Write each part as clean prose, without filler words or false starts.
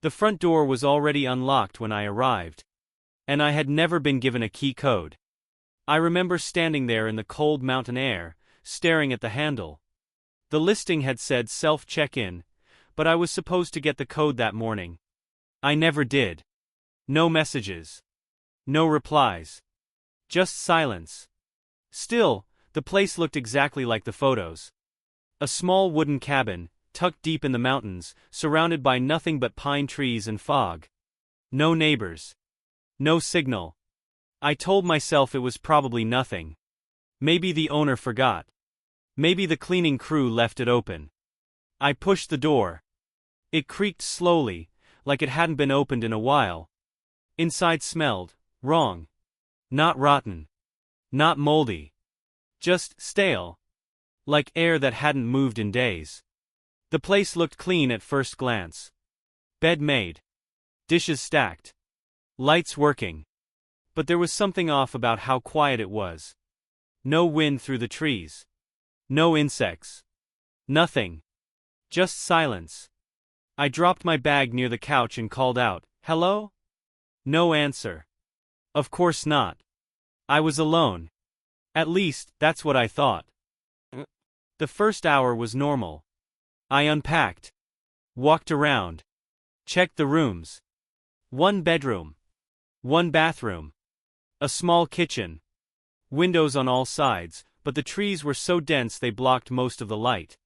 The front door was already unlocked when I arrived, and I had never been given a key code. I remember standing there in the cold mountain air, staring at the handle. The listing had said self-check-in, but I was supposed to get the code that morning. I never did. No messages. No replies. Just silence. Still, the place looked exactly like the photos. A small wooden cabin, tucked deep in the mountains, surrounded by nothing but pine trees and fog. No neighbors. No signal. I told myself it was probably nothing. Maybe the owner forgot. Maybe the cleaning crew left it open. I pushed the door. It creaked slowly, like it hadn't been opened in a while. Inside smelled wrong. Not rotten. Not moldy. Just stale. Like air that hadn't moved in days. The place looked clean at first glance. Bed made. Dishes stacked. Lights working. But there was something off about how quiet it was. No wind through the trees. No insects. Nothing. Just silence. I dropped my bag near the couch and called out, "Hello?" No answer. Of course not. I was alone. At least, that's what I thought. The first hour was normal. I unpacked. Walked around. Checked the rooms. One bedroom. One bathroom. A small kitchen. Windows on all sides, but the trees were so dense they blocked most of the light.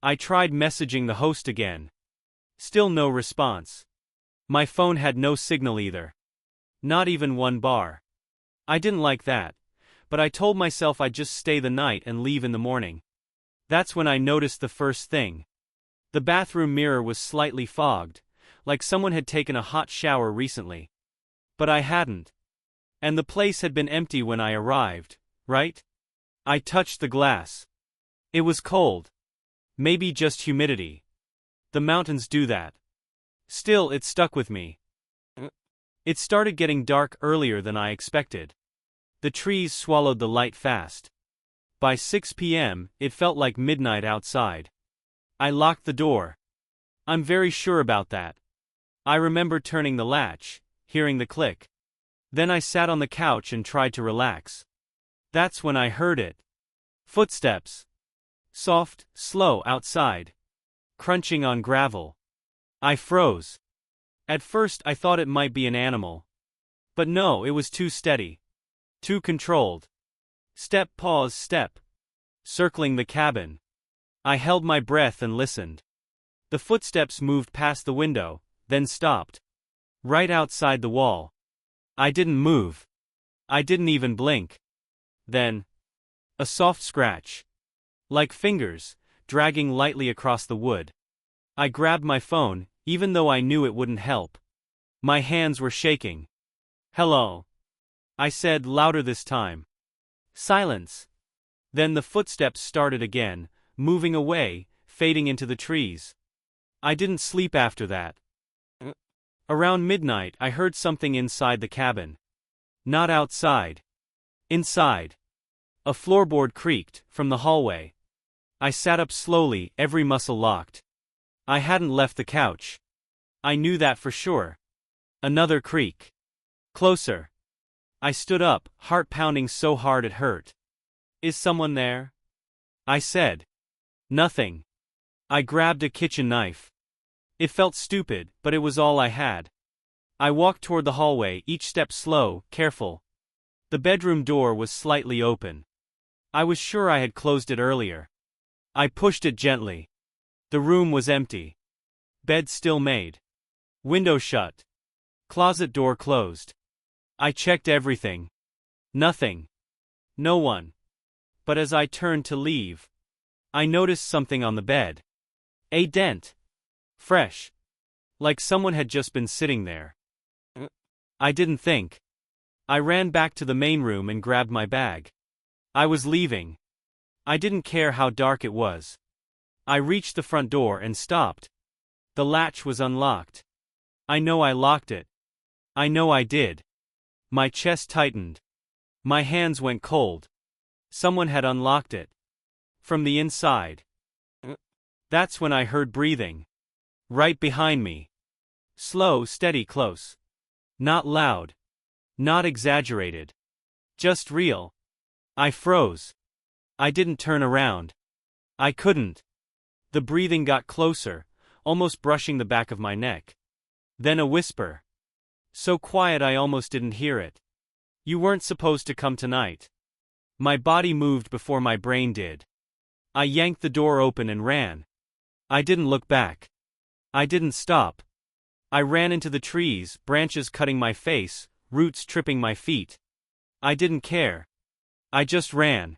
I tried messaging the host again. Still no response. My phone had no signal either. Not even one bar. I didn't like that, but I told myself I'd just stay the night and leave in the morning. That's when I noticed the first thing. The bathroom mirror was slightly fogged, like someone had taken a hot shower recently. But I hadn't. And the place had been empty when I arrived, right? I touched the glass. It was cold. Maybe just humidity. The mountains do that. Still, it stuck with me. It started getting dark earlier than I expected. The trees swallowed the light fast. By 6 p.m., it felt like midnight outside. I locked the door. I'm very sure about that. I remember turning the latch, hearing the click. Then I sat on the couch and tried to relax. That's when I heard it. Footsteps. Soft, slow outside. Crunching on gravel. I froze. At first I thought it might be an animal. But no, it was too steady. Too controlled. Step, pause, step. Circling the cabin. I held my breath and listened. The footsteps moved past the window, then stopped. Right outside the wall. I didn't move. I didn't even blink. Then, a soft scratch. Like fingers, dragging lightly across the wood. I grabbed my phone, even though I knew it wouldn't help. My hands were shaking. "Hello," I said louder this time. Silence. Then the footsteps started again, moving away, fading into the trees. I didn't sleep after that. Around midnight I heard something inside the cabin. Not outside. Inside. A floorboard creaked, from the hallway. I sat up slowly, every muscle locked. I hadn't left the couch. I knew that for sure. Another creak. Closer. I stood up, heart pounding so hard it hurt. "Is someone there?" I said. Nothing. I grabbed a kitchen knife. It felt stupid, but it was all I had. I walked toward the hallway, each step slow, careful. The bedroom door was slightly open. I was sure I had closed it earlier. I pushed it gently. The room was empty. Bed still made. Window shut. Closet door closed. I checked everything. Nothing. No one. But as I turned to leave, I noticed something on the bed. A dent. Fresh. Like someone had just been sitting there. I didn't think. I ran back to the main room and grabbed my bag. I was leaving. I didn't care how dark it was. I reached the front door and stopped. The latch was unlocked. I know I locked it. I know I did. My chest tightened. My hands went cold. Someone had unlocked it. From the inside. That's when I heard breathing. Right behind me. Slow, steady, close. Not loud. Not exaggerated. Just real. I froze. I didn't turn around. I couldn't. The breathing got closer, almost brushing the back of my neck. Then a whisper. So quiet I almost didn't hear it. You weren't supposed to come tonight. My body moved before my brain did. I yanked the door open and ran. I didn't look back. I didn't stop. I ran into the trees, branches cutting my face, roots tripping my feet. I didn't care. I just ran.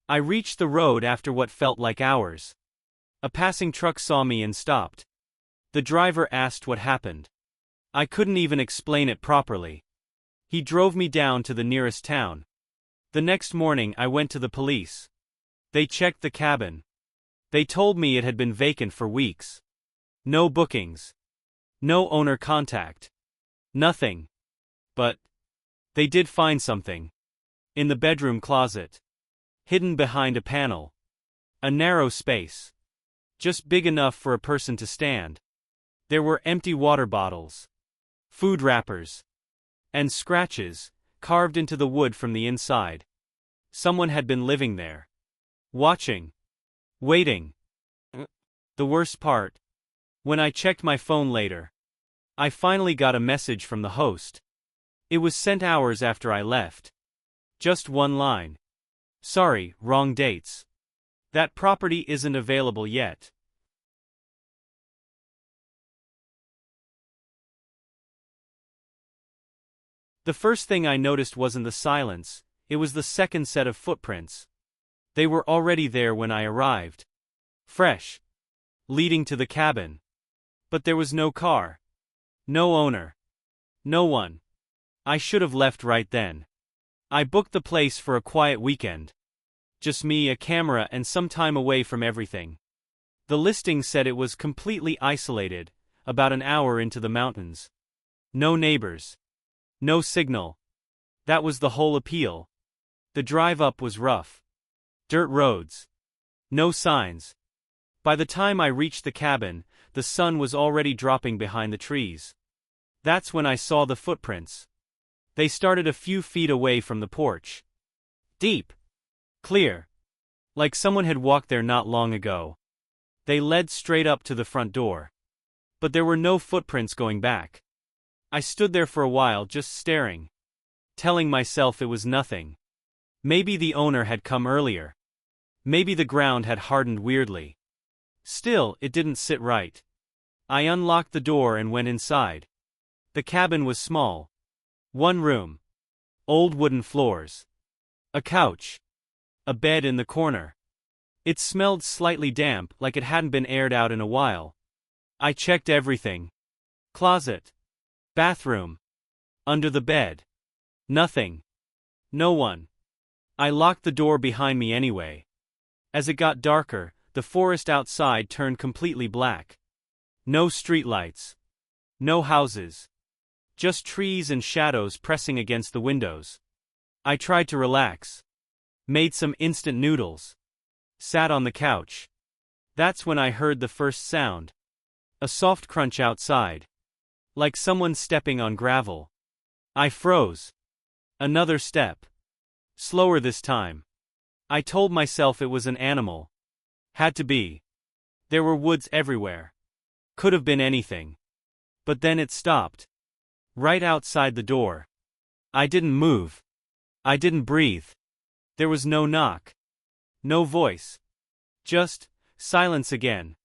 I reached the road after what felt like hours. A passing truck saw me and stopped. The driver asked what happened. I couldn't even explain it properly. He drove me down to the nearest town. The next morning I went to the police. They checked the cabin. They told me it had been vacant for weeks. No bookings. No owner contact. Nothing. But they did find something. In the bedroom closet. Hidden behind a panel. A narrow space. Just big enough for a person to stand. There were empty water bottles. Food wrappers. And scratches, carved into the wood from the inside. Someone had been living there. Watching. Waiting. The worst part. When I checked my phone later, I finally got a message from the host. It was sent hours after I left. Just one line. Sorry, wrong dates. That property isn't available yet. The first thing I noticed wasn't the silence, it was the second set of footprints. They were already there when I arrived. Fresh. Leading to the cabin. But there was no car. No owner. No one. I should have left right then. I booked the place for a quiet weekend. Just me, a camera, and some time away from everything. The listing said it was completely isolated, about an hour into the mountains. No neighbors. No signal. That was the whole appeal. The drive up was rough. Dirt roads. No signs. By the time I reached the cabin, the sun was already dropping behind the trees. That's when I saw the footprints. They started a few feet away from the porch. Deep. Clear. Like someone had walked there not long ago. They led straight up to the front door. But there were no footprints going back. I stood there for a while just staring. Telling myself it was nothing. Maybe the owner had come earlier. Maybe the ground had hardened weirdly. Still, it didn't sit right. I unlocked the door and went inside. The cabin was small. One room. Old wooden floors. A couch. A bed in the corner. It smelled slightly damp, like it hadn't been aired out in a while. I checked everything. Closet. Bathroom. Under the bed. Nothing. No one. I locked the door behind me anyway. As it got darker, the forest outside turned completely black. No streetlights. No houses. Just trees and shadows pressing against the windows. I tried to relax. Made some instant noodles. Sat on the couch. That's when I heard the first sound. A soft crunch outside. Like someone stepping on gravel. I froze. Another step. Slower this time. I told myself it was an animal. Had to be. There were woods everywhere. Could have been anything. But then it stopped. Right outside the door. I didn't move. I didn't breathe. There was no knock. No voice. Just silence again.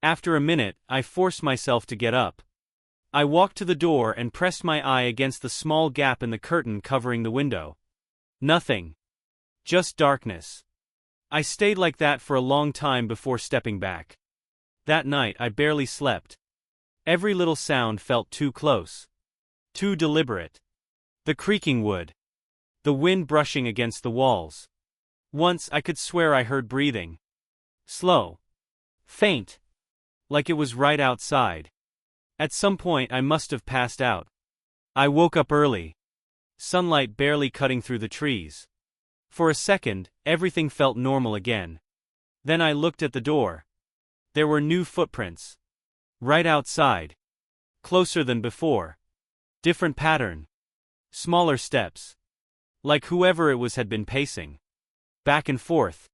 After a minute, I forced myself to get up. I walked to the door and pressed my eye against the small gap in the curtain covering the window. Nothing. Just darkness. I stayed like that for a long time before stepping back. That night I barely slept. Every little sound felt too close. Too deliberate. The creaking wood. The wind brushing against the walls. Once I could swear I heard breathing. Slow. Faint. Like it was right outside. At some point I must have passed out. I woke up early. Sunlight barely cutting through the trees. For a second, everything felt normal again. Then I looked at the door. There were new footprints. Right outside. Closer than before. Different pattern. Smaller steps. Like whoever it was had been pacing. Back and forth.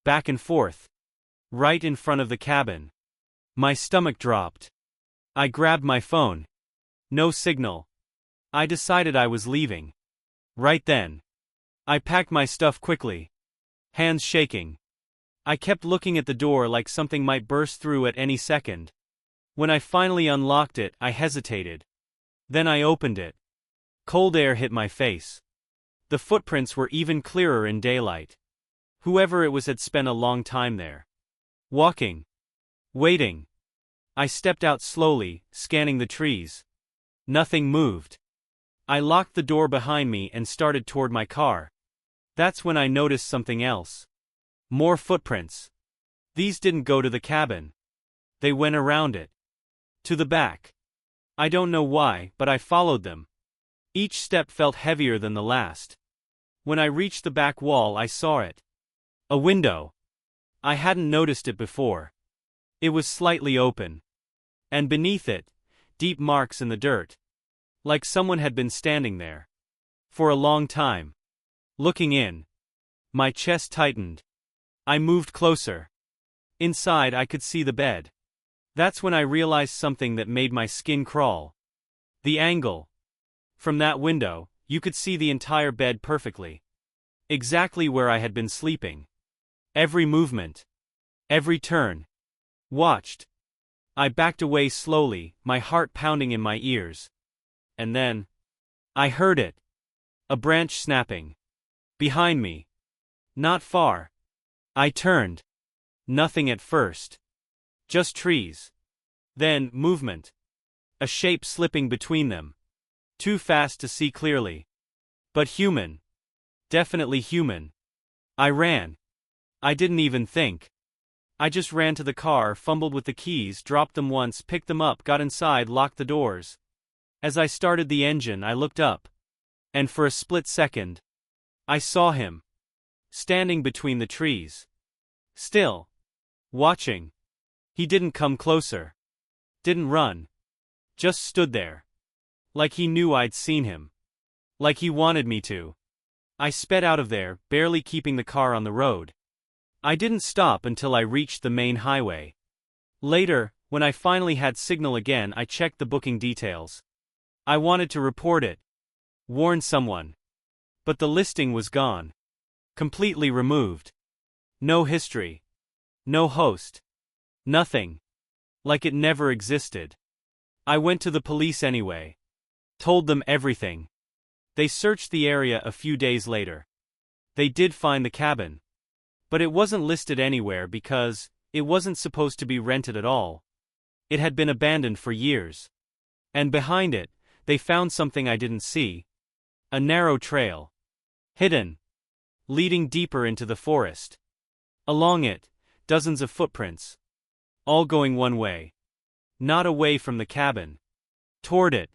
Back and forth. Right in front of the cabin. My stomach dropped. I grabbed my phone. No signal. I decided I was leaving. Right then. I packed my stuff quickly. Hands shaking. I kept looking at the door like something might burst through at any second. When I finally unlocked it, I hesitated. Then I opened it. Cold air hit my face. The footprints were even clearer in daylight. Whoever it was had spent a long time there. Walking. Waiting. I stepped out slowly, scanning the trees. Nothing moved. I locked the door behind me and started toward my car. That's when I noticed something else. More footprints. These didn't go to the cabin. They went around it. To the back. I don't know why, but I followed them. Each step felt heavier than the last. When I reached the back wall, I saw it. A window. I hadn't noticed it before. It was slightly open. And beneath it, deep marks in the dirt. Like someone had been standing there. For a long time. Looking in. My chest tightened. I moved closer. Inside, I could see the bed. That's when I realized something that made my skin crawl. The angle. From that window, you could see the entire bed perfectly. Exactly where I had been sleeping. Every movement. Every turn. Watched. I backed away slowly, my heart pounding in my ears. And then, I heard it. A branch snapping. Behind me. Not far. I turned. Nothing at first. Just trees. Then, movement. A shape slipping between them. Too fast to see clearly. But human. Definitely human. I ran. I didn't even think. I just ran to the car, fumbled with the keys, dropped them once, picked them up, got inside, locked the doors. As I started the engine, I looked up. And for a split second, I saw him. Standing between the trees. Still. Watching. He didn't come closer. Didn't run. Just stood there. Like he knew I'd seen him. Like he wanted me to. I sped out of there, barely keeping the car on the road. I didn't stop until I reached the main highway. Later, when I finally had signal again, I checked the booking details. I wanted to report it. Warn someone. But the listing was gone. Completely removed. No history. No host. Nothing. Like it never existed. I went to the police anyway. Told them everything. They searched the area a few days later. They did find the cabin. But it wasn't listed anywhere because it wasn't supposed to be rented at all. It had been abandoned for years. And behind it, they found something I didn't see. A narrow trail. Hidden. Leading deeper into the forest. Along it, dozens of footprints. All going one way. Not away from the cabin. Toward it.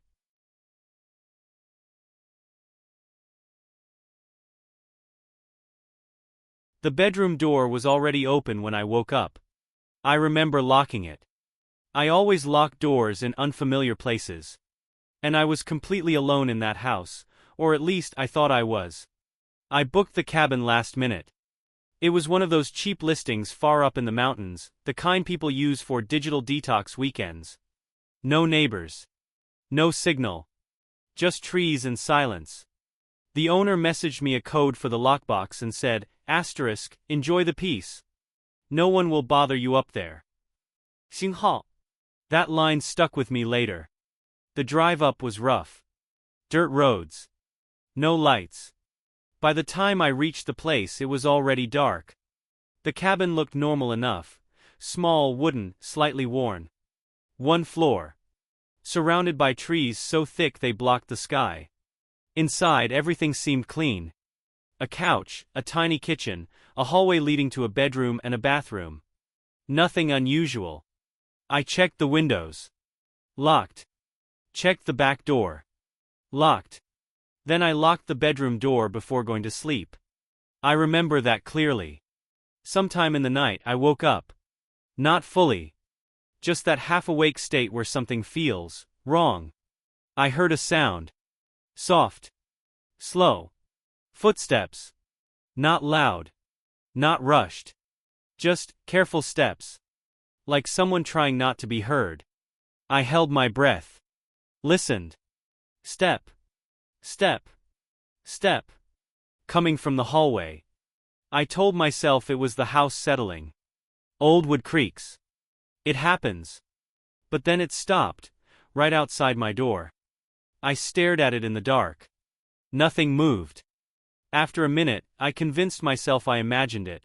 The bedroom door was already open when I woke up. I remember locking it. I always lock doors in unfamiliar places. And I was completely alone in that house, or at least I thought I was. I booked the cabin last minute. It was one of those cheap listings far up in the mountains, the kind people use for digital detox weekends. No neighbors. No signal. Just trees and silence. The owner messaged me a code for the lockbox and said, "enjoy the peace. No one will bother you up there." 星号. That line stuck with me later. The drive up was rough. Dirt roads. No lights. By the time I reached the place, it was already dark. The cabin looked normal enough. Small, wooden, slightly worn. One floor. Surrounded by trees so thick they blocked the sky. Inside, everything seemed clean. A couch, a tiny kitchen, a hallway leading to a bedroom and a bathroom. Nothing unusual. I checked the windows. Locked. Checked the back door. Locked. Then I locked the bedroom door before going to sleep. I remember that clearly. Sometime in the night I woke up. Not fully. Just that half-awake state where something feels Wrong. I heard a sound. Soft. Slow. Footsteps. Not loud. Not rushed. Just careful steps. Like someone trying not to be heard. I held my breath. Listened. Step. Step. Step. Coming from the hallway. I told myself it was the house settling. Old wood creaks. It happens. But then it stopped, right outside my door. I stared at it in the dark. Nothing moved. After a minute, I convinced myself I imagined it.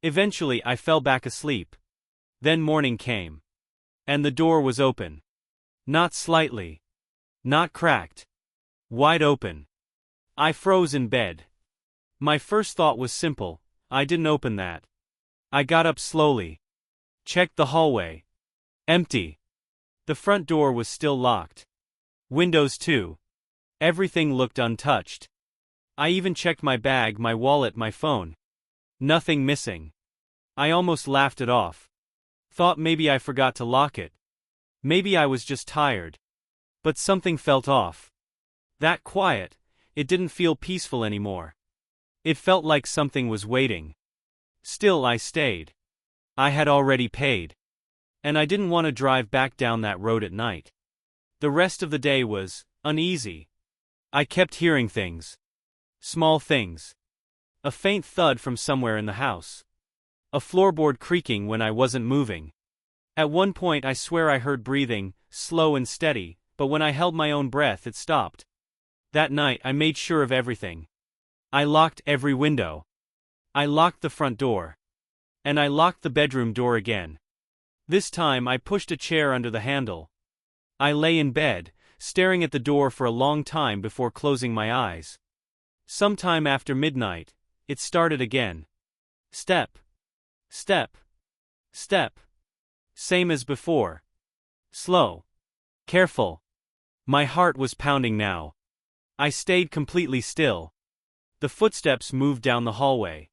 Eventually, I fell back asleep. Then morning came. And the door was open. Not slightly. Not cracked. Wide open. I froze in bed. My first thought was simple: I didn't open that. I got up slowly. Checked the hallway. Empty. The front door was still locked. Windows too. Everything looked untouched. I even checked my bag, my wallet, my phone. Nothing missing. I almost laughed it off. Thought maybe I forgot to lock it. Maybe I was just tired. But something felt off. That quiet, it didn't feel peaceful anymore. It felt like something was waiting. Still, I stayed. I had already paid. And I didn't want to drive back down that road at night. The rest of the day was uneasy. I kept hearing things. Small things. A faint thud from somewhere in the house. A floorboard creaking when I wasn't moving. At one point I swear I heard breathing, slow and steady, but when I held my own breath it stopped. That night I made sure of everything. I locked every window. I locked the front door. And I locked the bedroom door again. This time I pushed a chair under the handle. I lay in bed, staring at the door for a long time before closing my eyes. Sometime after midnight, it started again. Step. Step. Step. Same as before. Slow. Careful. My heart was pounding now. I stayed completely still. The footsteps moved down the hallway.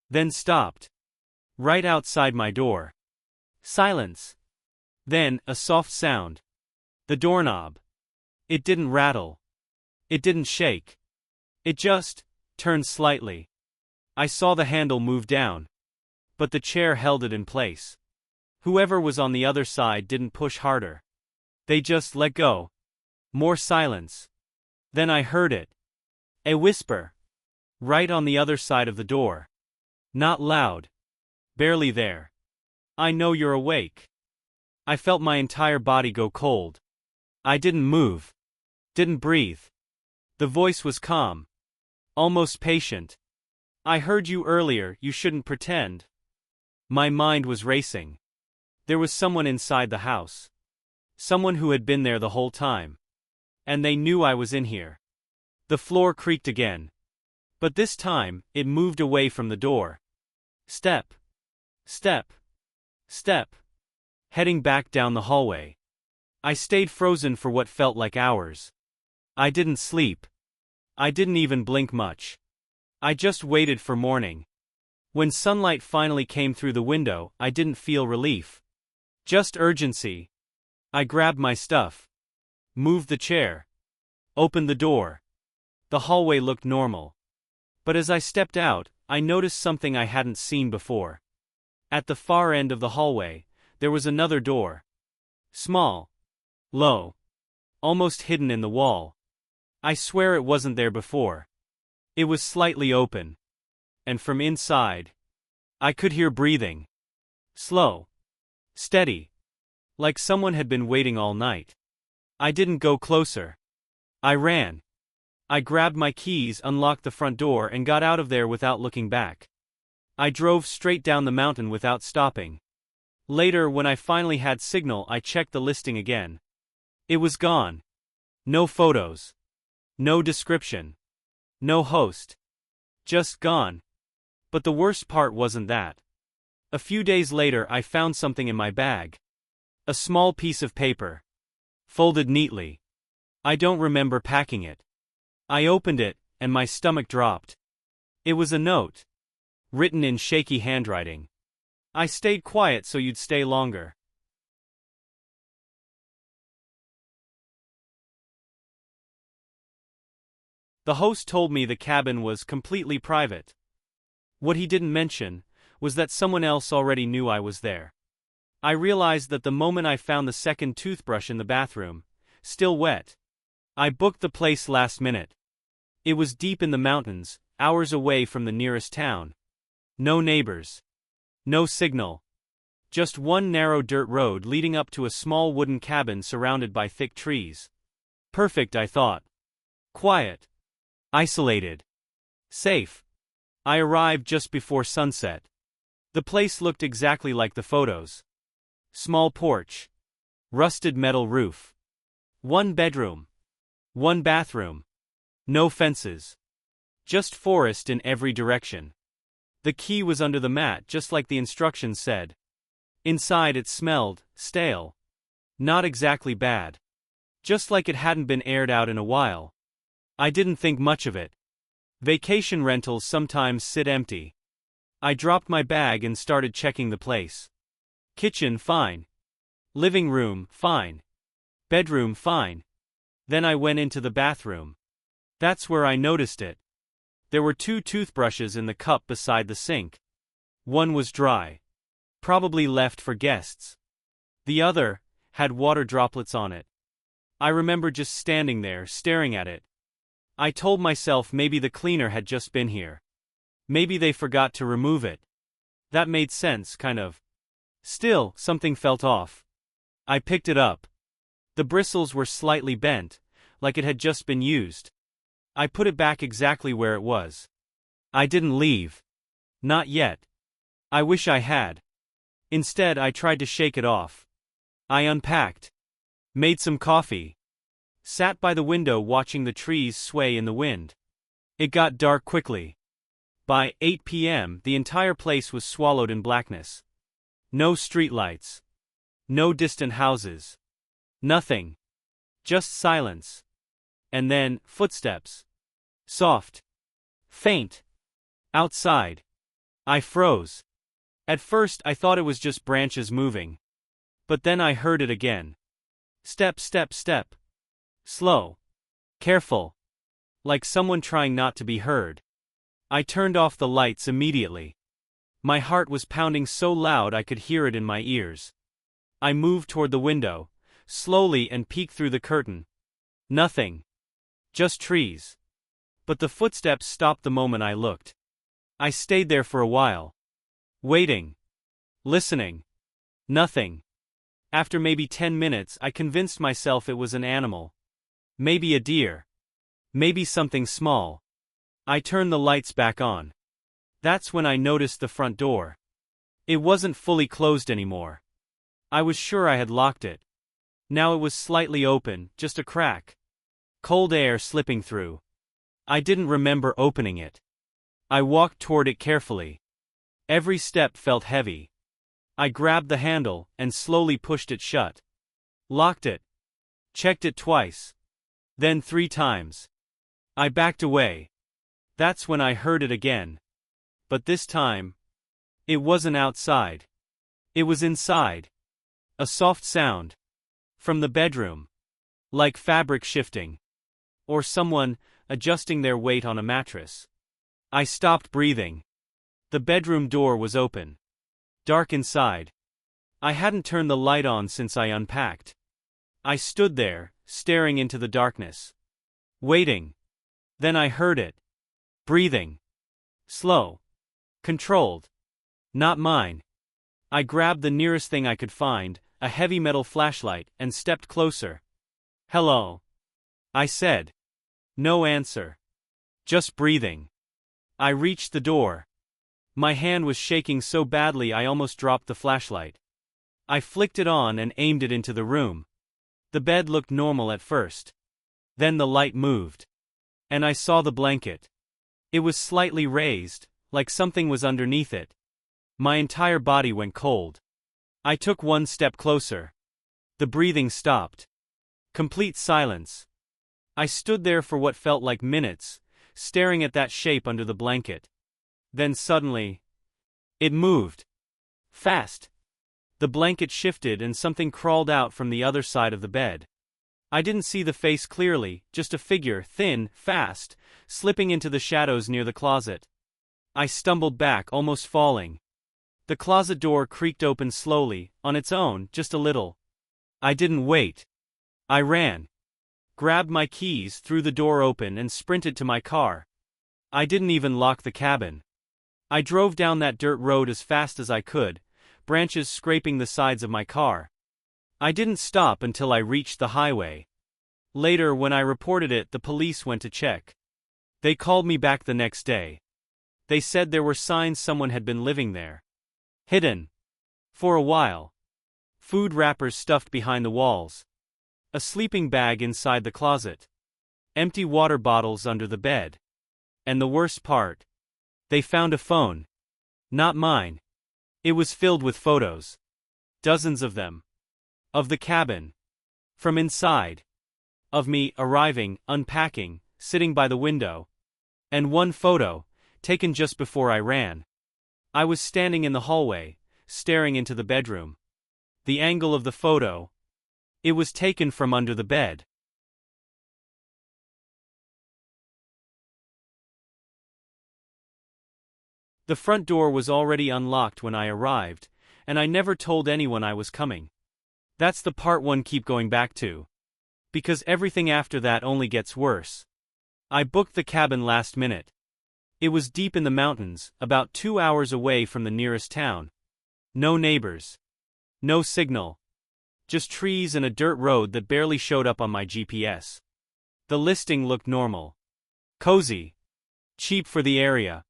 Then stopped. Right outside my door. Silence. Then, a soft sound. The doorknob. It didn't rattle. It didn't shake. It just turned slightly. I saw the handle move down. But the chair held it in place. Whoever was on the other side didn't push harder. They just let go. More silence. Then I heard it. A whisper. Right on the other side of the door. Not loud. Barely there. I know you're awake. I felt my entire body go cold. I didn't move. Didn't breathe. The voice was calm. Almost patient. I heard you earlier, you shouldn't pretend. My mind was racing. There was someone inside the house. Someone who had been there the whole time. And they knew I was in here. The floor creaked again. But this time, it moved away from the door. Step. Step. Step. Heading back down the hallway. I stayed frozen for what felt like hours. I didn't sleep. I didn't even blink much. I just waited for morning. When sunlight finally came through the window, I didn't feel relief. Just urgency. I grabbed my stuff. Moved the chair. Opened the door. The hallway looked normal. But as I stepped out, I noticed something I hadn't seen before. At the far end of the hallway, there was another door. Small. Low. Almost hidden in the wall. I swear it wasn't there before. It was slightly open. And from inside, I could hear breathing. Slow. Steady. Like someone had been waiting all night. I didn't go closer. I ran. I grabbed my keys, unlocked the front door, and got out of there without looking back. I drove straight down the mountain without stopping. Later, when I finally had signal, I checked the listing again. It was gone. No photos. No description. No host. Just gone. But the worst part wasn't that. A few days later, I found something in my bag. A small piece of paper. Folded neatly. I don't remember packing it. I opened it, and my stomach dropped. It was a note. Written in shaky handwriting. I stayed quiet so you'd stay longer. The host told me the cabin was completely private. What he didn't mention was that someone else already knew I was there. I realized that the moment I found the second toothbrush in the bathroom, still wet. I booked the place last minute. It was deep in the mountains, hours away from the nearest town. No neighbors. No signal. Just one narrow dirt road leading up to a small wooden cabin surrounded by thick trees. Perfect, I thought. Quiet. Isolated. Safe. I arrived just before sunset. The place looked exactly like the photos. Small porch. Rusted metal roof. One bedroom. One bathroom. No fences. Just forest in every direction. The key was under the mat just like the instructions said. Inside it smelled stale. Not exactly bad. Just like it hadn't been aired out in a while. I didn't think much of it. Vacation rentals sometimes sit empty. I dropped my bag and started checking the place. Kitchen, fine. Living room, fine. Bedroom, fine. Then I went into the bathroom. That's where I noticed it. There were 2 toothbrushes in the cup beside the sink. One was dry. Probably left for guests. The other had water droplets on it. I remember just standing there, staring at it. I told myself maybe the cleaner had just been here. Maybe they forgot to remove it. That made sense, kind of. Still, something felt off. I picked it up. The bristles were slightly bent, like it had just been used. I put it back exactly where it was. I didn't leave. Not yet. I wish I had. Instead, I tried to shake it off. I unpacked. Made some coffee. Sat by the window watching the trees sway in the wind. It got dark quickly. By 8 p.m., the entire place was swallowed in blackness. No streetlights. No distant houses. Nothing. Just silence. And then, footsteps. Soft. Faint. Outside. I froze. At first I thought it was just branches moving. But then I heard it again. Step, step, step. Slow. Careful. Like someone trying not to be heard. I turned off the lights immediately. My heart was pounding so loud I could hear it in my ears. I moved toward the window, slowly, and peeked through the curtain. Nothing. Just trees. But the footsteps stopped the moment I looked. I stayed there for a while. Waiting. Listening. Nothing. After maybe 10 minutes, I convinced myself it was an animal. Maybe a deer. Maybe something small. I turned the lights back on. That's when I noticed the front door. It wasn't fully closed anymore. I was sure I had locked it. Now it was slightly open, just a crack. Cold air slipping through. I didn't remember opening it. I walked toward it carefully. Every step felt heavy. I grabbed the handle and slowly pushed it shut. Locked it. Checked it twice. Then 3 times. I backed away. That's when I heard it again. But this time, it wasn't outside. It was inside. A soft sound. From the bedroom. Like fabric shifting. Or someone adjusting their weight on a mattress. I stopped breathing. The bedroom door was open. Dark inside. I hadn't turned the light on since I unpacked. I stood there, staring into the darkness. Waiting. Then I heard it. Breathing. Slow. Controlled. Not mine. I grabbed the nearest thing I could find, a heavy metal flashlight, and stepped closer. Hello. I said. No answer. Just breathing. I reached the door. My hand was shaking so badly I almost dropped the flashlight. I flicked it on and aimed it into the room. The bed looked normal at first. Then the light moved. And I saw the blanket. It was slightly raised, like something was underneath it. My entire body went cold. I took 1 step closer. The breathing stopped. Complete silence. I stood there for what felt like minutes, staring at that shape under the blanket. Then suddenly, it moved. Fast. The blanket shifted and something crawled out from the other side of the bed. I didn't see the face clearly, just a figure, thin, fast, slipping into the shadows near the closet. I stumbled back, almost falling. The closet door creaked open slowly, on its own, just a little. I didn't wait. I ran. Grabbed my keys, threw the door open and sprinted to my car. I didn't even lock the cabin. I drove down that dirt road as fast as I could, branches scraping the sides of my car. I didn't stop until I reached the highway. Later, when I reported it, the police went to check. They called me back the next day. They said there were signs someone had been living there. Hidden. For a while. Food wrappers stuffed behind the walls. A sleeping bag inside the closet. Empty water bottles under the bed. And the worst part. They found a phone. Not mine. It was filled with photos. Dozens of them. Of the cabin. From inside. Of me, arriving, unpacking, sitting by the window. And one photo, taken just before I ran. I was standing in the hallway, staring into the bedroom. The angle of the photo. It was taken from under the bed. The front door was already unlocked when I arrived, and I never told anyone I was coming. That's the part one keep going back to. Because everything after that only gets worse. I booked the cabin last minute. It was deep in the mountains, about 2 hours away from the nearest town. No neighbors. No signal. Just trees and a dirt road that barely showed up on my GPS. The listing looked normal. Cozy. Cheap for the area.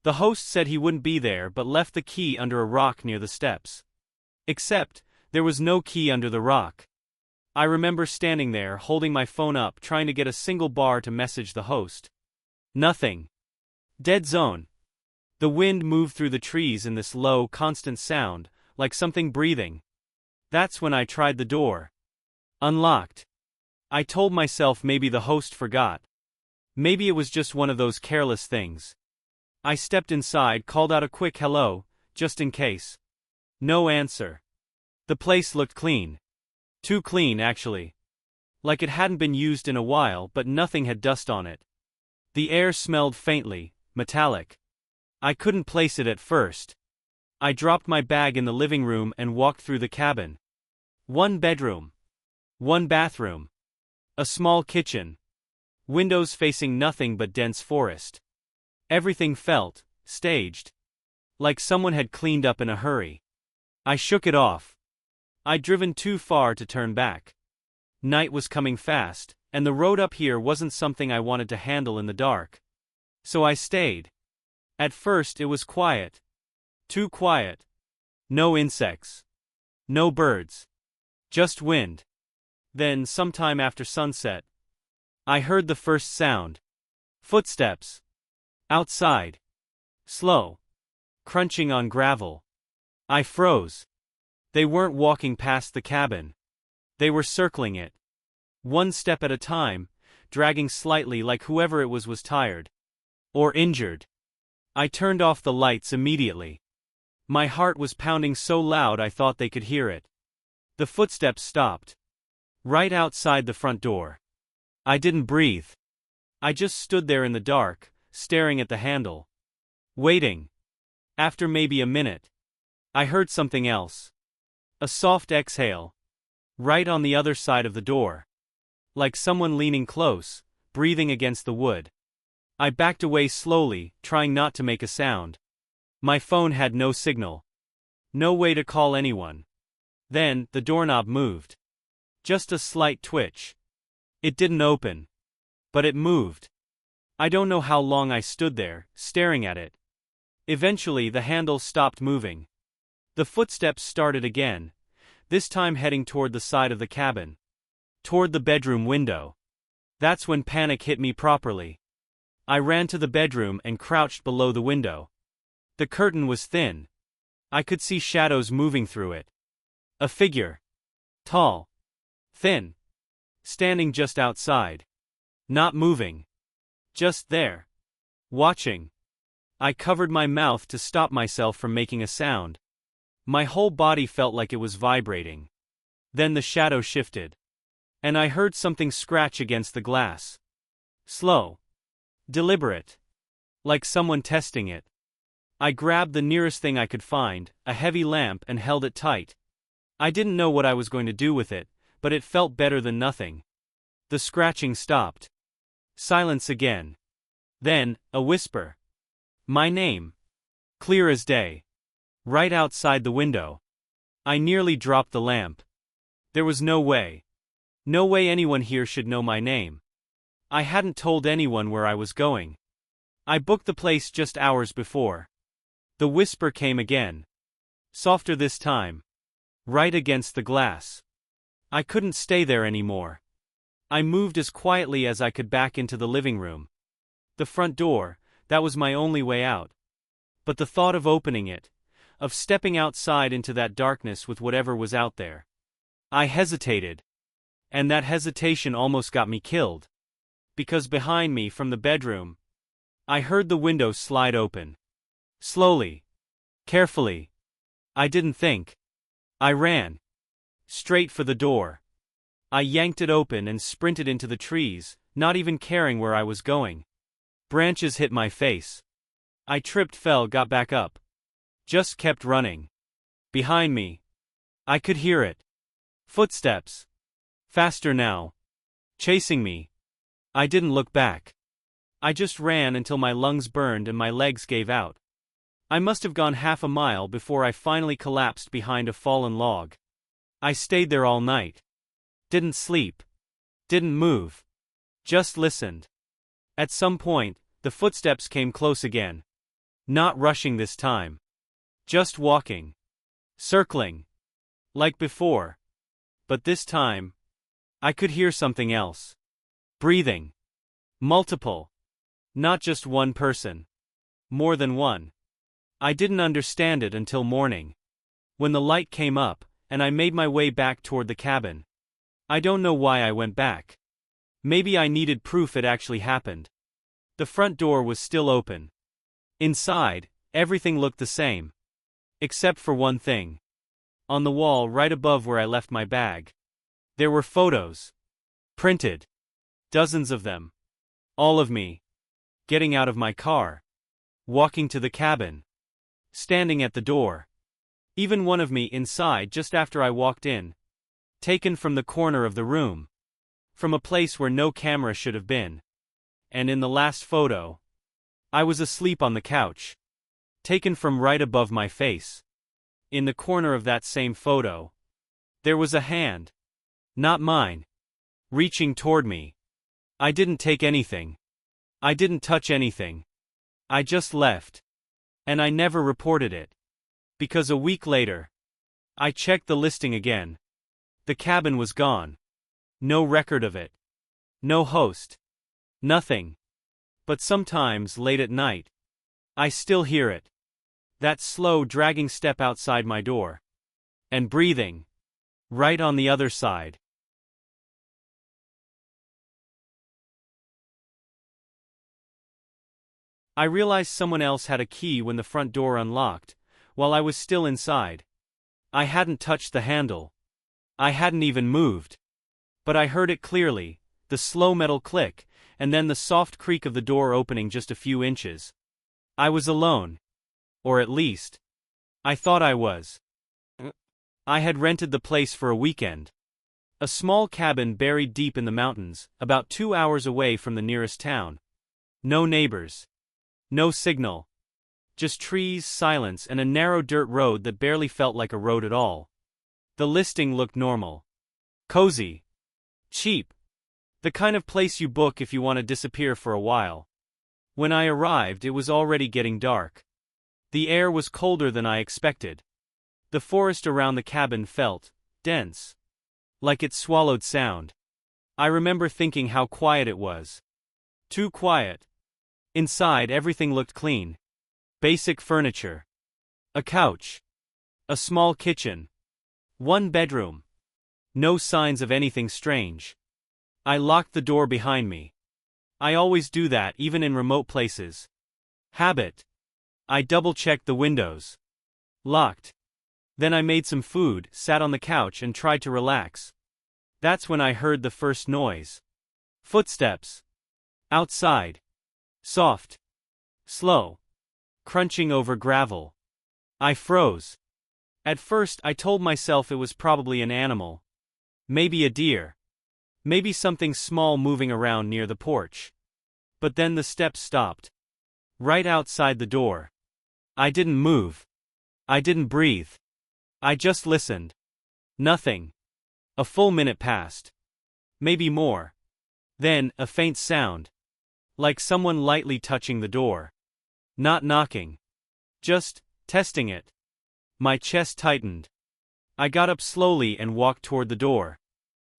The host said he wouldn't be there but left the key under a rock near the steps. Except, there was no key under the rock. I remember standing there holding my phone up trying to get a single bar to message the host. Nothing. Dead zone. The wind moved through the trees in this low, constant sound, like something breathing. That's when I tried the door. Unlocked. I told myself maybe the host forgot. Maybe it was just one of those careless things. I stepped inside, called out a quick hello, just in case. No answer. The place looked clean. Too clean, actually. Like it hadn't been used in a while, but nothing had dust on it. The air smelled faintly, metallic. I couldn't place it at first. I dropped my bag in the living room and walked through the cabin. One bedroom. One bathroom. A small kitchen. Windows facing nothing but dense forest. Everything felt staged. Like someone had cleaned up in a hurry. I shook it off. I'd driven too far to turn back. Night was coming fast, and the road up here wasn't something I wanted to handle in the dark. So I stayed. At first it was quiet. Too quiet. No insects. No birds. Just wind. Then, sometime after sunset, I heard the first sound. Footsteps. Outside. Slow. Crunching on gravel. I froze. They weren't walking past the cabin. They were circling it. One step at a time, dragging slightly like whoever it was tired. Or injured. I turned off the lights immediately. My heart was pounding so loud I thought they could hear it. The footsteps stopped. Right outside the front door. I didn't breathe. I just stood there in the dark, staring at the handle. Waiting. After maybe a minute, I heard something else. A soft exhale. Right on the other side of the door. Like someone leaning close, breathing against the wood. I backed away slowly, trying not to make a sound. My phone had no signal. No way to call anyone. Then, the doorknob moved. Just a slight twitch. It didn't open. But it moved. I don't know how long I stood there, staring at it. Eventually the handle stopped moving. The footsteps started again, this time heading toward the side of the cabin. Toward the bedroom window. That's when panic hit me properly. I ran to the bedroom and crouched below the window. The curtain was thin. I could see shadows moving through it. A figure. Tall. Thin. Standing just outside. Not moving. Just there. Watching. I covered my mouth to stop myself from making a sound. My whole body felt like it was vibrating. Then the shadow shifted. and I heard something scratch against the glass. Slow. Deliberate. Like someone testing it. I grabbed the nearest thing I could find, a heavy lamp, and held it tight. I didn't know what I was going to do with it, but it felt better than nothing. The scratching stopped. Silence again. Then, a whisper. My name. Clear as day. Right outside the window. I nearly dropped the lamp. There was no way. No way anyone here should know my name. I hadn't told anyone where I was going. I booked the place just hours before. The whisper came again. Softer this time. Right against the glass. I couldn't stay there anymore. I moved as quietly as I could back into the living room. The front door, that was my only way out. But the thought of opening it, of stepping outside into that darkness with whatever was out there. I hesitated. And that hesitation almost got me killed. Because behind me from the bedroom, I heard the window slide open. Slowly. Carefully. I didn't think. I ran. Straight for the door. I yanked it open and sprinted into the trees, not even caring where I was going. Branches hit my face. I tripped, fell, got back up. Just kept running. Behind me. I could hear it. Footsteps. Faster now. Chasing me. I didn't look back. I just ran until my lungs burned and my legs gave out. I must have gone half a mile before I finally collapsed behind a fallen log. I stayed there all night. Didn't sleep. Didn't move. Just listened. At some point, the footsteps came close again. Not rushing this time. Just walking. Circling. Like before. But this time, I could hear something else. Breathing. Multiple. Not just one person. More than one. I didn't understand it until morning. When the light came up, and I made my way back toward the cabin. I don't know why I went back. Maybe I needed proof it actually happened. The front door was still open. Inside, everything looked the same. Except for one thing. On the wall right above where I left my bag. There were photos. Printed. Dozens of them. All of me. Getting out of my car. Walking to the cabin. Standing at the door. Even one of me inside just after I walked in. Taken from the corner of the room. From a place where no camera should have been. And in the last photo, I was asleep on the couch. Taken from right above my face. In the corner of that same photo, there was a hand. Not mine. Reaching toward me. I didn't take anything. I didn't touch anything. I just left. And I never reported it. Because a week later, I checked the listing again. The cabin was gone. No record of it. No host. Nothing. But sometimes late at night, I still hear it. That slow dragging step outside my door. And breathing. Right on the other side. I realized someone else had a key when the front door unlocked, while I was still inside. I hadn't touched the handle. I hadn't even moved. But I heard it clearly, the slow metal click, and then the soft creak of the door opening just a few inches. I was alone. Or at least, I thought I was. I had rented the place for a weekend. A small cabin buried deep in the mountains, about 2 hours away from the nearest town. No neighbors. No signal. Just trees, silence, and a narrow dirt road that barely felt like a road at all. The listing looked normal. Cozy. Cheap. The kind of place you book if you want to disappear for a while. When I arrived, it was already getting dark. The air was colder than I expected. The forest around the cabin felt dense. Like it swallowed sound. I remember thinking how quiet it was. Too quiet. Inside, everything looked clean. Basic furniture. A couch. A small kitchen. One bedroom. No signs of anything strange. I locked the door behind me. I always do that, even in remote places. Habit. I double-checked the windows. Locked. Then I made some food, sat on the couch and tried to relax. That's when I heard the first noise. Footsteps. Outside. Soft. Slow. Crunching over gravel. I froze. At first, I told myself it was probably an animal. Maybe a deer. Maybe something small moving around near the porch. But then the steps stopped. Right outside the door. I didn't move. I didn't breathe. I just listened. Nothing. A full minute passed. Maybe more. Then, a faint sound. Like someone lightly touching the door. Not knocking. Just testing it. My chest tightened. I got up slowly and walked toward the door.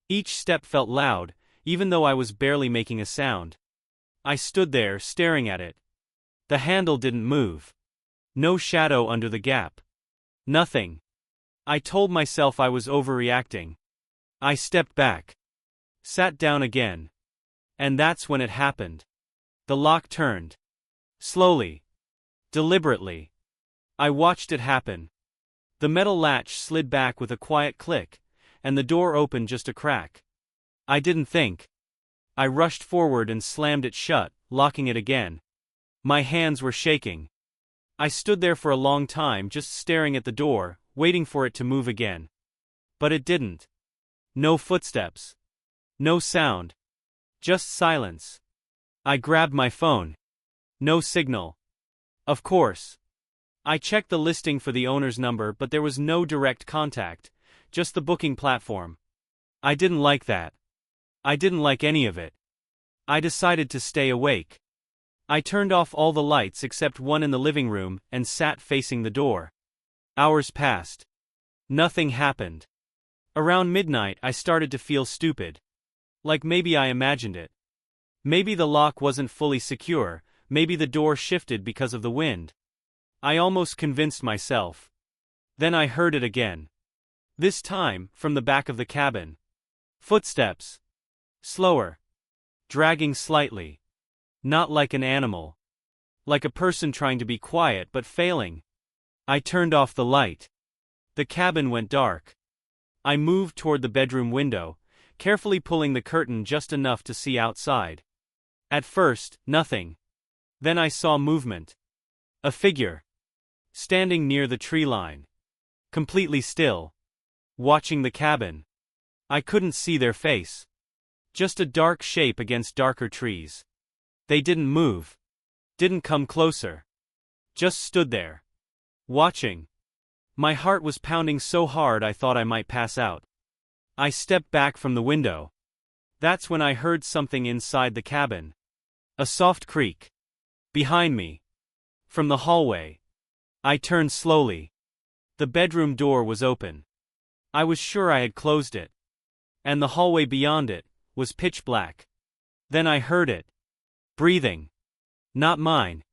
Each step felt loud, even though I was barely making a sound. I stood there, staring at it. The handle didn't move. No shadow under the gap. Nothing. I told myself I was overreacting. I stepped back. Sat down again. And that's when it happened. The lock turned. Slowly. Deliberately. I watched it happen. The metal latch slid back with a quiet click, and the door opened just a crack. I didn't think. I rushed forward and slammed it shut, locking it again. My hands were shaking. I stood there for a long time just staring at the door, waiting for it to move again. But it didn't. No footsteps. No sound. Just silence. I grabbed my phone. No signal. Of course. I checked the listing for the owner's number, but there was no direct contact, just the booking platform. I didn't like that. I didn't like any of it. I decided to stay awake. I turned off all the lights except one in the living room and sat facing the door. Hours passed. Nothing happened. Around midnight, I started to feel stupid. Like maybe I imagined it. Maybe the lock wasn't fully secure, maybe the door shifted because of the wind. I almost convinced myself. Then I heard it again. This time, from the back of the cabin. Footsteps. Slower. Dragging slightly. Not like an animal. Like a person trying to be quiet but failing. I turned off the light. The cabin went dark. I moved toward the bedroom window, carefully pulling the curtain just enough to see outside. At first, nothing. Then I saw movement. A figure. Standing near the tree line. Completely still. Watching the cabin. I couldn't see their face. Just a dark shape against darker trees. They didn't move. Didn't come closer. Just stood there. Watching. My heart was pounding so hard I thought I might pass out. I stepped back from the window. That's when I heard something inside the cabin. A soft creak. Behind me. From the hallway. I turned slowly. The bedroom door was open. I was sure I had closed it. And the hallway beyond it was pitch black. Then I heard it. Breathing. Not mine.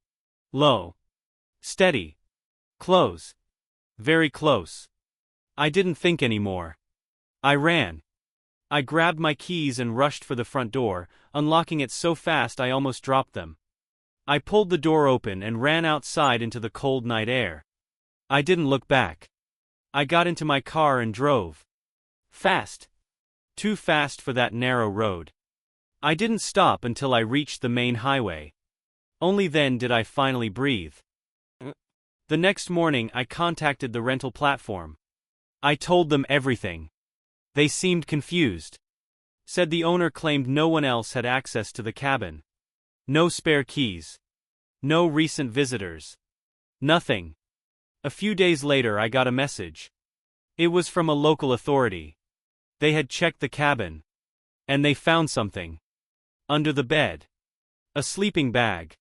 Low. Steady. Close. Very close. I didn't think anymore. I ran. I grabbed my keys and rushed for the front door, unlocking it so fast I almost dropped them. I pulled the door open and ran outside into the cold night air. I didn't look back. I got into my car and drove. Fast. Too fast for that narrow road. I didn't stop until I reached the main highway. Only then did I finally breathe. The next morning I contacted the rental platform. I told them everything. They seemed confused. Said the owner claimed no one else had access to the cabin. No spare keys. No recent visitors. Nothing. A few days later I got a message. It was from a local authority. They had checked the cabin. And they found something. Under the bed. A sleeping bag.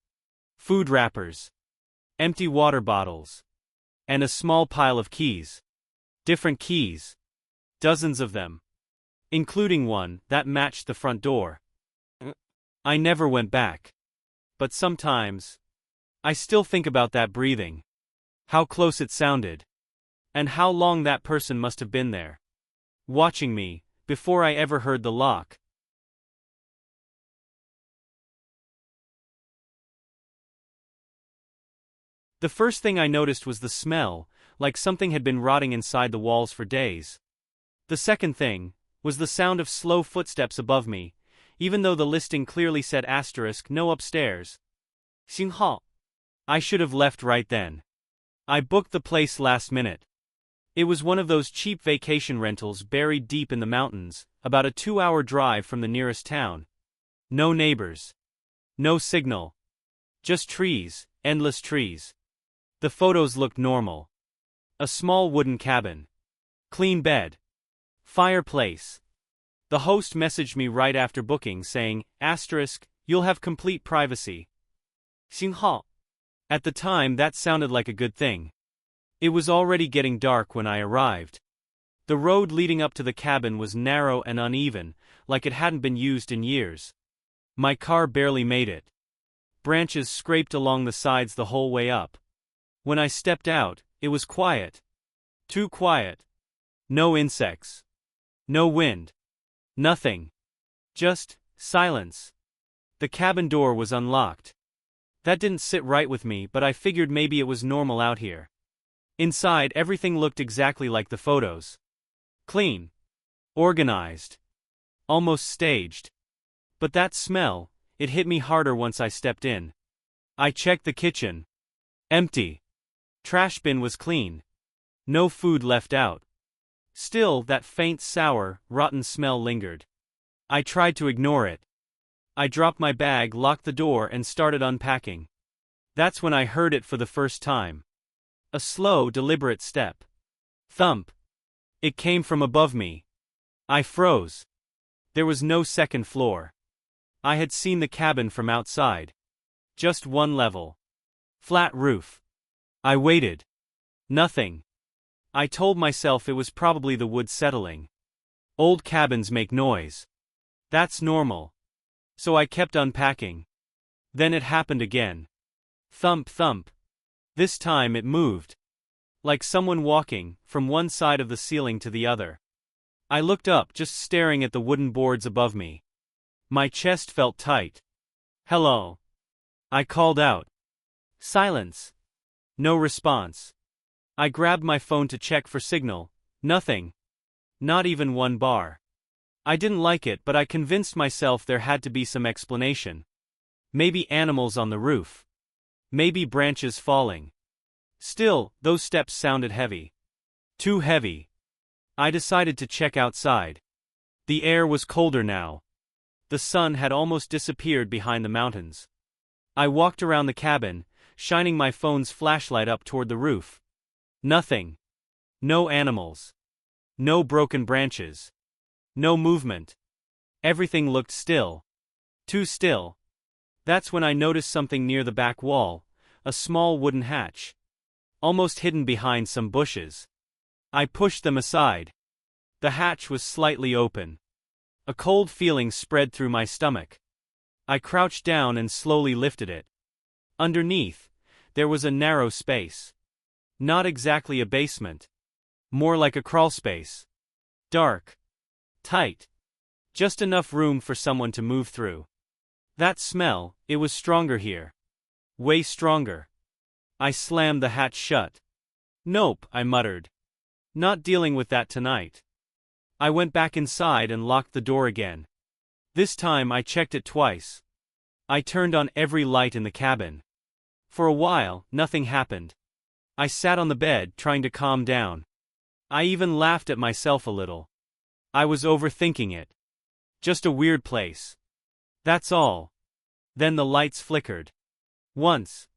Food wrappers. Empty water bottles. And a small pile of keys. Different keys. Dozens of them. Including one that matched the front door. I never went back. But sometimes, I still think about that breathing. How close it sounded. And how long that person must have been there. Watching me, before I ever heard the lock. The first thing I noticed was the smell, like something had been rotting inside the walls for days. The second thing was the sound of slow footsteps above me, even though the listing clearly said no upstairs. 星号. I should have left right then. I booked the place last minute. It was one of those cheap vacation rentals buried deep in the mountains, about a 2-hour drive from the nearest town. No neighbors. No signal. Just trees, endless trees. The photos looked normal. A small wooden cabin. Clean bed. Fireplace. The host messaged me right after booking saying, you'll have complete privacy. 星号. At the time that sounded like a good thing. It was already getting dark when I arrived. The road leading up to the cabin was narrow and uneven, like it hadn't been used in years. My car barely made it. Branches scraped along the sides the whole way up. When I stepped out, it was quiet. Too quiet. No insects. No wind. Nothing. Just silence. The cabin door was unlocked. That didn't sit right with me, but I figured maybe it was normal out here. Inside, everything looked exactly like the photos. Clean. Organized. Almost staged. But that smell, it hit me harder once I stepped in. I checked the kitchen. Empty. Trash bin was clean. No food left out. Still, that faint sour, rotten smell lingered. I tried to ignore it. I dropped my bag, locked the door, and started unpacking. That's when I heard it for the first time. A slow, deliberate step. Thump. It came from above me. I froze. There was no second floor. I had seen the cabin from outside. Just one level. Flat roof. I waited. Nothing. I told myself it was probably the wood settling. Old cabins make noise. That's normal. So I kept unpacking. Then it happened again. Thump, thump. This time it moved. Like someone walking, from one side of the ceiling to the other. I looked up, just staring at the wooden boards above me. My chest felt tight. Hello. I called out. Silence. No response. I grabbed my phone to check for signal. Nothing. Not even one bar. I didn't like it, but I convinced myself there had to be some explanation. Maybe animals on the roof. Maybe branches falling. Still, those steps sounded heavy. Too heavy. I decided to check outside. The air was colder now. The sun had almost disappeared behind the mountains. I walked around the cabin, shining my phone's flashlight up toward the roof. Nothing. No animals. No broken branches. No movement. Everything looked still. Too still. That's when I noticed something near the back wall, a small wooden hatch. Almost hidden behind some bushes. I pushed them aside. The hatch was slightly open. A cold feeling spread through my stomach. I crouched down and slowly lifted it. Underneath, there was a narrow space. Not exactly a basement. More like a crawlspace. Dark. Tight. Just enough room for someone to move through. That smell, it was stronger here. Way stronger. I slammed the hatch shut. Nope, I muttered. Not dealing with that tonight. I went back inside and locked the door again. This time I checked it twice. I turned on every light in the cabin. For a while, nothing happened. I sat on the bed, trying to calm down. I even laughed at myself a little. I was overthinking it. Just a weird place. That's all. Then the lights flickered. Once.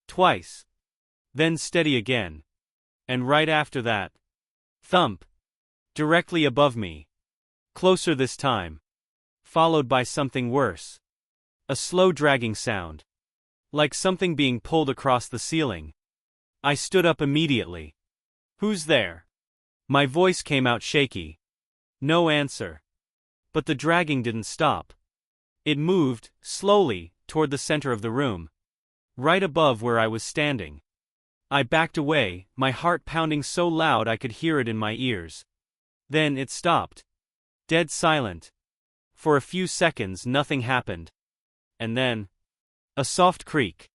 Twice. Then steady again. And right after that. Thump. Directly above me. Closer this time. Followed by something worse. A slow dragging sound. Like something being pulled across the ceiling. I stood up immediately. Who's there? My voice came out shaky. No answer. But the dragging didn't stop. It moved, slowly, toward the center of the room. Right above where I was standing. I backed away, my heart pounding so loud I could hear it in my ears. Then it stopped. Dead silent. For a few seconds nothing happened. And then, a soft creak.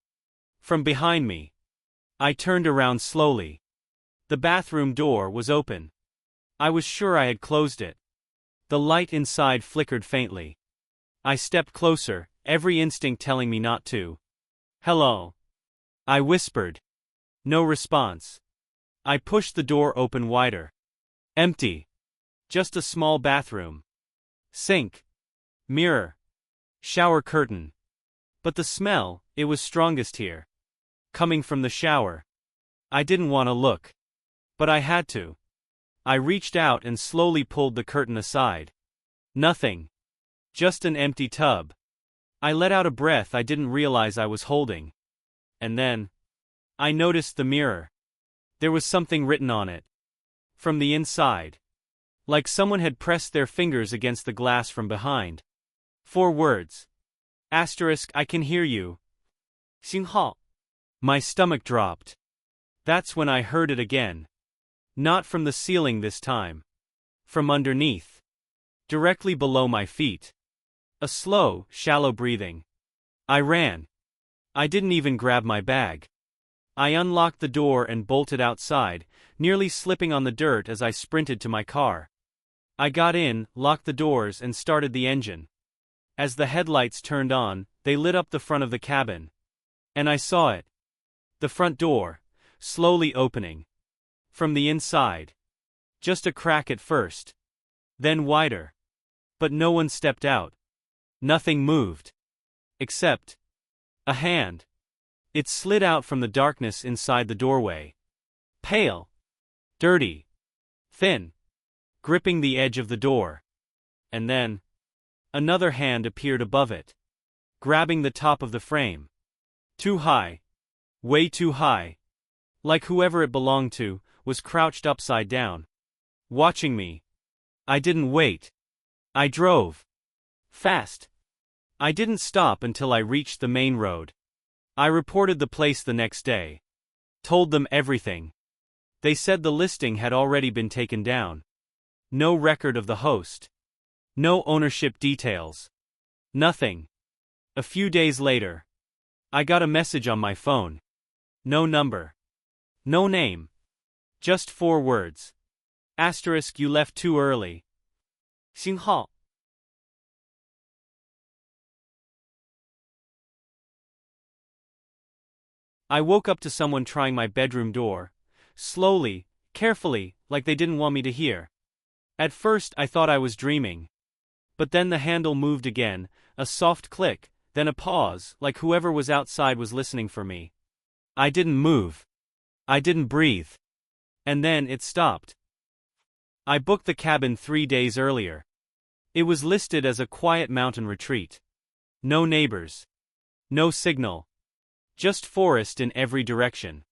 From behind me. I turned around slowly. The bathroom door was open. I was sure I had closed it. The light inside flickered faintly. I stepped closer, every instinct telling me not to. "Hello?" I whispered. No response. I pushed the door open wider. Empty. Just a small bathroom. Sink. Mirror. Shower curtain. But the smell, it was strongest here. Coming from the shower. I didn't want to look. But I had to. I reached out and slowly pulled the curtain aside. Nothing. Just an empty tub. I let out a breath I didn't realize I was holding. And then, I noticed the mirror. There was something written on it. From the inside. Like someone had pressed their fingers against the glass from behind. 4 words. Asterisk, I can hear you. 星号. My stomach dropped. That's when I heard it again. Not from the ceiling this time. From underneath. Directly below my feet. A slow, shallow breathing. I ran. I didn't even grab my bag. I unlocked the door and bolted outside, nearly slipping on the dirt as I sprinted to my car. I got in, locked the doors and started the engine. As the headlights turned on, they lit up the front of the cabin. And I saw it. The front door, slowly opening. From the inside. Just a crack at first. Then wider. But no one stepped out. Nothing moved. Except a hand. It slid out from the darkness inside the doorway. Pale. Dirty. Thin. Gripping the edge of the door. And then another hand appeared above it. Grabbing the top of the frame. Too high. Way too high. Like whoever it belonged to, was crouched upside down. Watching me. I didn't wait. I drove. Fast. I didn't stop until I reached the main road. I reported the place the next day. Told them everything. They said the listing had already been taken down. No record of the host. No ownership details. Nothing. A few days later. I got a message on my phone. No number. No name. Just 4 words. Asterisk, you left too early. 星号. I woke up to someone trying my bedroom door. Slowly, carefully, like they didn't want me to hear. At first I thought I was dreaming. But then the handle moved again, a soft click, then a pause, like whoever was outside was listening for me. I didn't move. I didn't breathe. And then it stopped. I booked the cabin 3 days earlier. It was listed as a quiet mountain retreat. No neighbors. No signal. Just forest in every direction.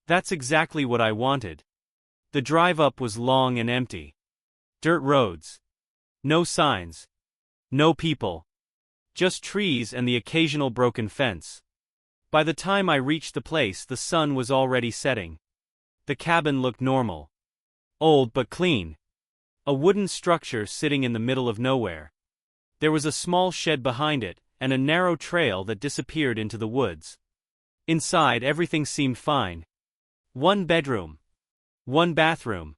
That's exactly what I wanted. The drive up was long and empty. Dirt roads. No signs. No people. Just trees and the occasional broken fence. By the time I reached the place, the sun was already setting. The cabin looked normal. Old but clean. A wooden structure sitting in the middle of nowhere. There was a small shed behind it, and a narrow trail that disappeared into the woods. Inside everything seemed fine. 1 bedroom. 1 bathroom.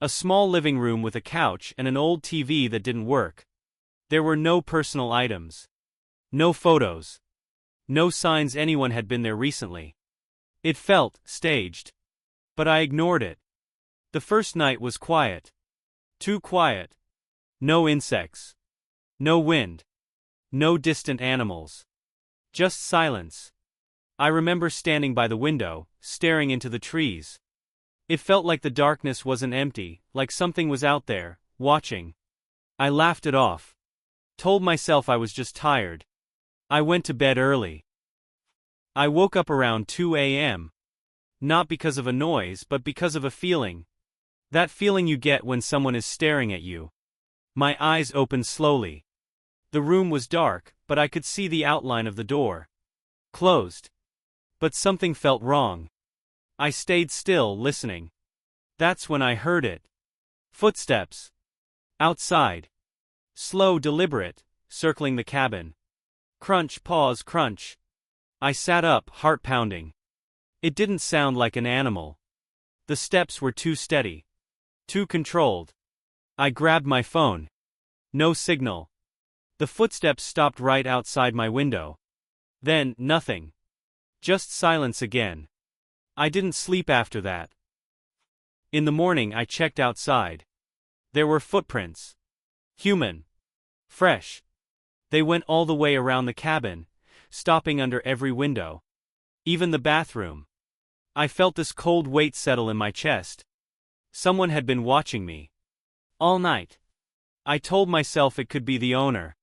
A small living room with a couch and an old TV that didn't work. There were no personal items. No photos. No signs anyone had been there recently. It felt staged. But I ignored it. The first night was quiet. Too quiet. No insects. No wind. No distant animals. Just silence. I remember standing by the window, staring into the trees. It felt like the darkness wasn't empty, like something was out there, watching. I laughed it off. Told myself I was just tired. I went to bed early. I woke up around 2 a.m. Not because of a noise, but because of a feeling. That feeling you get when someone is staring at you. My eyes opened slowly. The room was dark, but I could see the outline of the door. Closed. But something felt wrong. I stayed still, listening. That's when I heard it. Footsteps. Outside. Slow, deliberate, circling the cabin. Crunch, pause, crunch. I sat up, heart pounding. It didn't sound like an animal. The steps were too steady. Too controlled. I grabbed my phone. No signal. The footsteps stopped right outside my window. Then, nothing. Just silence again. I didn't sleep after that. In the morning I checked outside. There were footprints. Human. Fresh. They went all the way around the cabin, stopping under every window. Even the bathroom. I felt this cold weight settle in my chest. Someone had been watching me. All night. I told myself it could be the owner.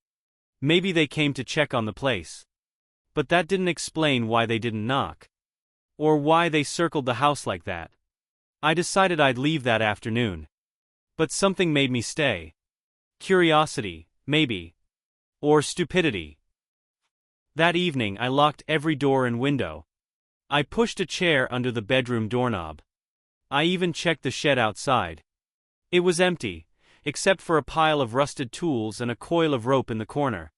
Maybe they came to check on the place. But that didn't explain why they didn't knock. Or why they circled the house like that. I decided I'd leave that afternoon. But something made me stay. Curiosity, maybe. Or stupidity. That evening I locked every door and window. I pushed a chair under the bedroom doorknob. I even checked the shed outside. It was empty, except for a pile of rusted tools and a coil of rope in the corner.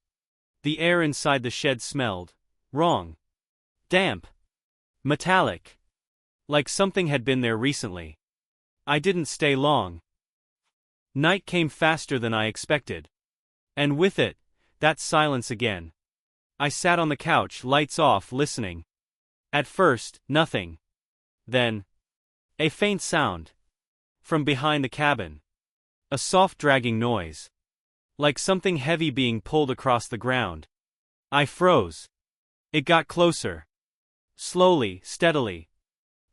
The air inside the shed smelled wrong. Damp. Metallic. Like something had been there recently. I didn't stay long. Night came faster than I expected. And with it, that silence again. I sat on the couch, lights off, listening. At first, nothing. Then, a faint sound. From behind the cabin. A soft dragging noise. Like something heavy being pulled across the ground. I froze. It got closer. Slowly, steadily.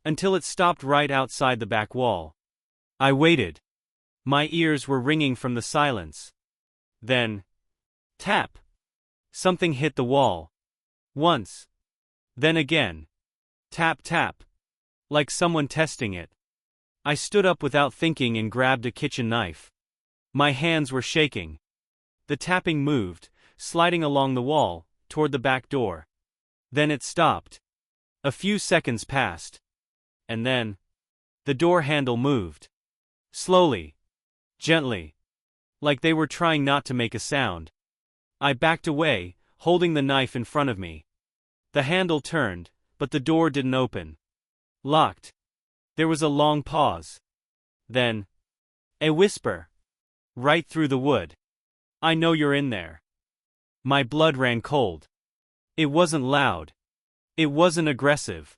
Until it stopped right outside the back wall. I waited. My ears were ringing from the silence. Then, tap. Something hit the wall. Once. Then again. Tap, tap. Like someone testing it. I stood up without thinking and grabbed a kitchen knife. My hands were shaking. The tapping moved, sliding along the wall, toward the back door. Then it stopped. A few seconds passed. And then, the door handle moved. Slowly. Gently. Like they were trying not to make a sound. I backed away, holding the knife in front of me. The handle turned, but the door didn't open. Locked. There was a long pause. Then, a whisper. Right through the wood. I know you're in there. My blood ran cold. It wasn't loud. It wasn't aggressive.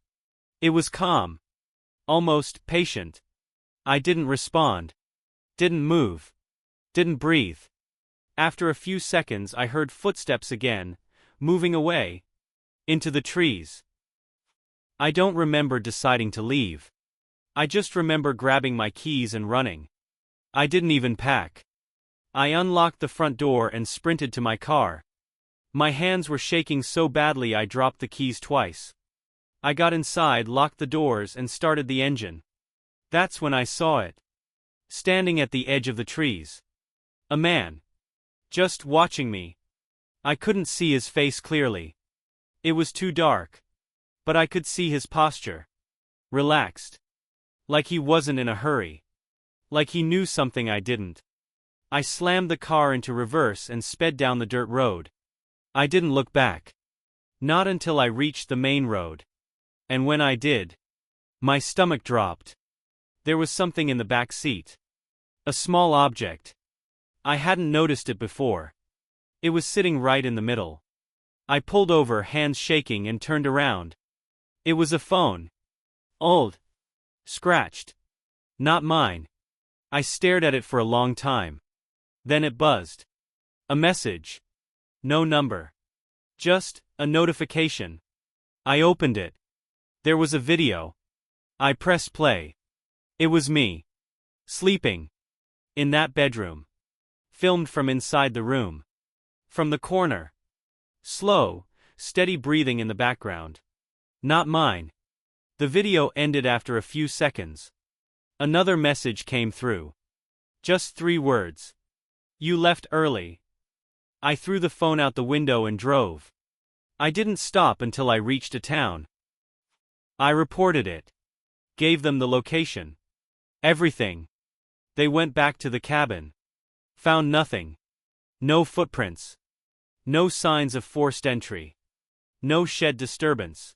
It was calm. Almost patient. I didn't respond. Didn't move. Didn't breathe. After a few seconds I heard footsteps again, moving away. Into the trees. I don't remember deciding to leave. I just remember grabbing my keys and running. I didn't even pack. I unlocked the front door and sprinted to my car. My hands were shaking so badly I dropped the keys twice. I got inside, locked the doors, and started the engine. That's when I saw it. Standing at the edge of the trees. A man. Just watching me. I couldn't see his face clearly. It was too dark. But I could see his posture. Relaxed. Like he wasn't in a hurry. Like he knew something I didn't. I slammed the car into reverse and sped down the dirt road. I didn't look back. Not until I reached the main road. And when I did, my stomach dropped. There was something in the back seat. A small object. I hadn't noticed it before. It was sitting right in the middle. I pulled over, hands shaking, and turned around. It was a phone. Old. Scratched. Not mine. I stared at it for a long time. Then it buzzed. A message. No number. Just a notification. I opened it. There was a video. I pressed play. It was me. Sleeping. In that bedroom. Filmed from inside the room. From the corner. Slow, steady breathing in the background. Not mine. The video ended after a few seconds. Another message came through. Just 3 words. You left early. I threw the phone out the window and drove. I didn't stop until I reached a town. I reported it. Gave them the location. Everything. They went back to the cabin. Found nothing. No footprints. No signs of forced entry. No shed disturbance.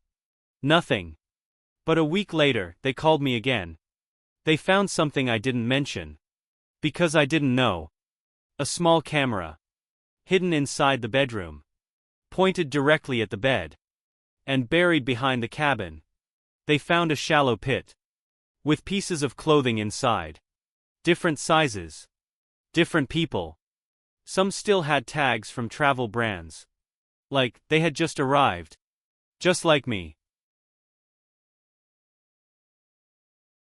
Nothing. But a week later, they called me again. They found something I didn't mention. Because I didn't know. A small camera, hidden inside the bedroom, pointed directly at the bed. And buried behind the cabin, they found a shallow pit, with pieces of clothing inside. Different sizes. Different people. Some still had tags from travel brands. Like, they had just arrived. Just like me.